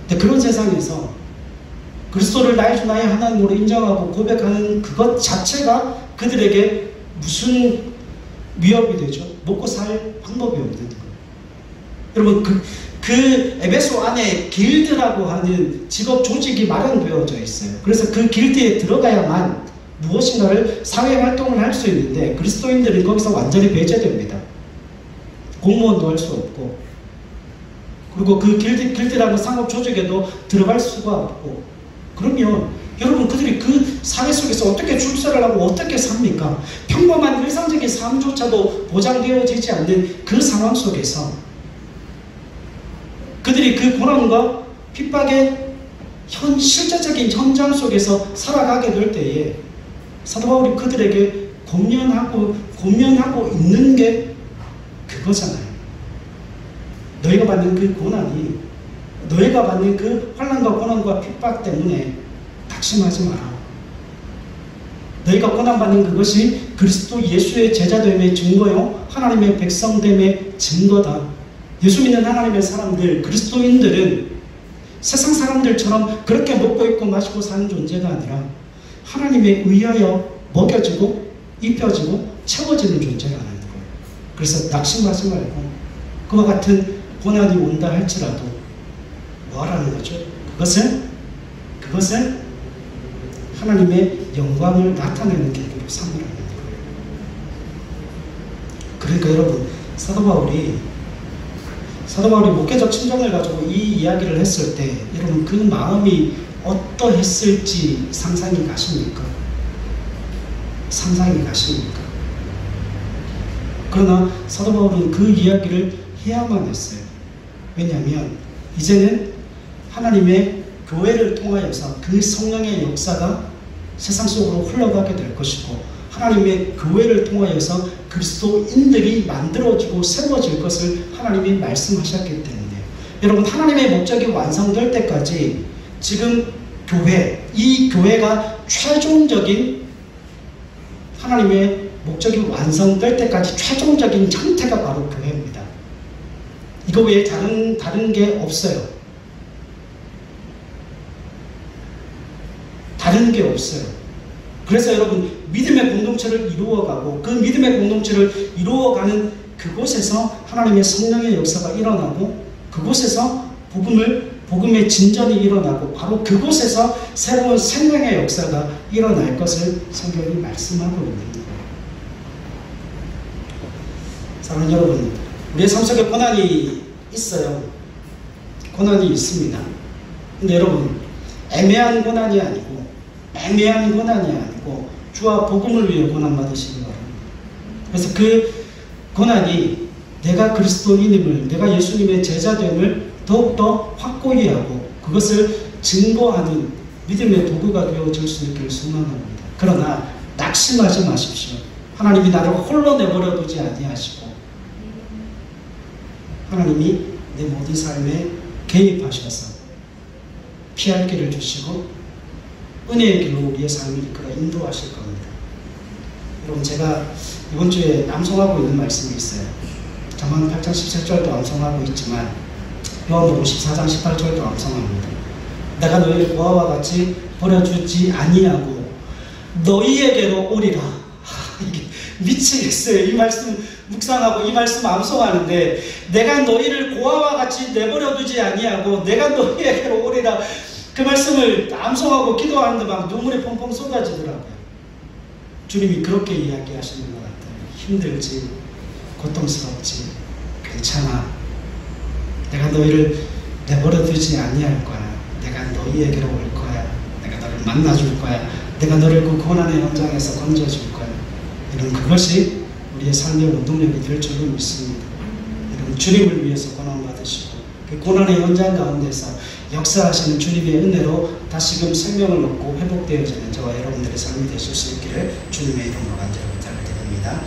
근데 그런 세상에서 그리스도를 나의 주 나의 하나님으로 인정하고 고백하는 그것 자체가 그들에게 무슨 위협이 되죠? 먹고 살 방법이 없는 거예요. 여러분 그 에베소 안에 길드라고 하는 직업 조직이 마련되어져 있어요. 그래서 그 길드에 들어가야만 무엇인가를 사회 활동을 할 수 있는데 그리스도인들은 거기서 완전히 배제됩니다. 공무원도 할 수 없고, 그리고 그 길드라는 상업 조직에도 들어갈 수가 없고, 그러면 여러분 그들이 그 사회 속에서 어떻게 출세를 하고 어떻게 삽니까? 평범한 일상적인 삶조차도 보장되어지지 않는 그 상황 속에서 그들이 그 고난과 핍박의 실제적인 현장 속에서 살아가게 될 때에 사도 바울이 그들에게 권면하고 있는 게 그거잖아요. 너희가 받는 그 고난이, 너희가 받는 그 환난과 고난과 핍박 때문에 낙심하지 마라. 너희가 고난받는 그것이 그리스도 예수의 제자됨의 증거요, 하나님의 백성됨의 증거다. 예수 믿는 하나님의 사람들, 그리스도인들은 세상 사람들처럼 그렇게 먹고 입고 마시고 사는 존재가 아니라 하나님에 의하여 먹여지고 입혀지고 채워지는 존재가 아닌 거예요. 그래서 낙심하지 말고 그와 같은 고난이 온다 할지라도 뭐 하라는 거죠? 그것은 하나님의 영광을 나타내는 계기로 삼으라는 거예요. 그러니까 여러분, 사도 바울이 목회적 친정을 가지고 이 이야기를 했을 때 여러분 그 마음이 어떠했을지 상상이 가십니까? 상상이 가십니까? 그러나 사도 바울은 그 이야기를 해야만 했어요. 왜냐하면 이제는 하나님의 교회를 통하여서 그 성령의 역사가 세상 속으로 흘러가게 될 것이고, 하나님의 교회를 통하여서 그리스도인들이 만들어지고 세워질 것을 하나님이 말씀하셨기 때문에, 여러분 하나님의 목적이 완성될 때까지 지금 이 교회가 최종적인, 하나님의 목적이 완성될 때까지 최종적인 형태가 바로 교회입니다. 이거 외에 다른 게 없어요. 다른 게 없어요. 그래서 여러분 믿음의 공동체를 이루어가고 그 믿음의 공동체를 이루어가는 그곳에서 하나님의 성령의 역사가 일어나고, 그곳에서 복음의 진전이 일어나고, 바로 그곳에서 새로운 생명의 역사가 일어날 것을 성경이 말씀하고 있는 거예요. 사랑하는 여러분, 우리의 삶 속에 고난이 있어요. 고난이 있습니다. 근데 여러분, 애매한 고난이 아니고 주와 복음을 위해 고난 받으시기 바랍니다. 그래서 그 고난이 내가 그리스도인임을, 내가 예수님의 제자됨을 더욱더 확고히 하고 그것을 증거하는 믿음의 도구가 되어질 수 있기를 소망합니다. 그러나 낙심하지 마십시오. 하나님이 나를 홀로 내버려 두지 아니하시고 하나님이 내 모든 삶에 개입하셔서 피할 길을 주시고 은혜의 길로 우리의 삶을 이끌어 인도하실 겁니다. 여러분, 제가 이번 주에 암송하고 있는 말씀이 있어요. 잠언 8장 17절도 암송하고 있지만 요한복음 14장 18절도 암송합니다. 내가 너희를 보아와 같이 버려주지 아니하고 너희에게로 오리라. 이게 미치겠어요. 이 말씀 묵상하고 이 말씀 암송하는데, 내가 너희를 고아와 같이 내버려두지 아니하고 내가 너희에게로 오리라, 그 말씀을 암송하고 기도하는데 막 눈물이 펑펑 쏟아지더라고요. 주님이 그렇게 이야기하시는 것 같아요. 힘들지, 고통스럽지, 괜찮아. 내가 너희를 내버려두지 아니할 거야. 내가 너희에게로 올 거야. 내가 너를 만나줄 거야. 내가 너를 그 고난의 현장에서 건져줄 거야. 이런 그것이 우리의 삶의 원동력이 될 줄로 믿습니다. 여러분, 주님을 위해서 고난 받으시고 그 고난의 현장 가운데서 역사하시는 주님의 은혜로 다시금 생명을 얻고 회복되어지는 저와 여러분들의 삶이 되실 수 있기를 주님의 이름으로 간절히 부탁을 드립니다.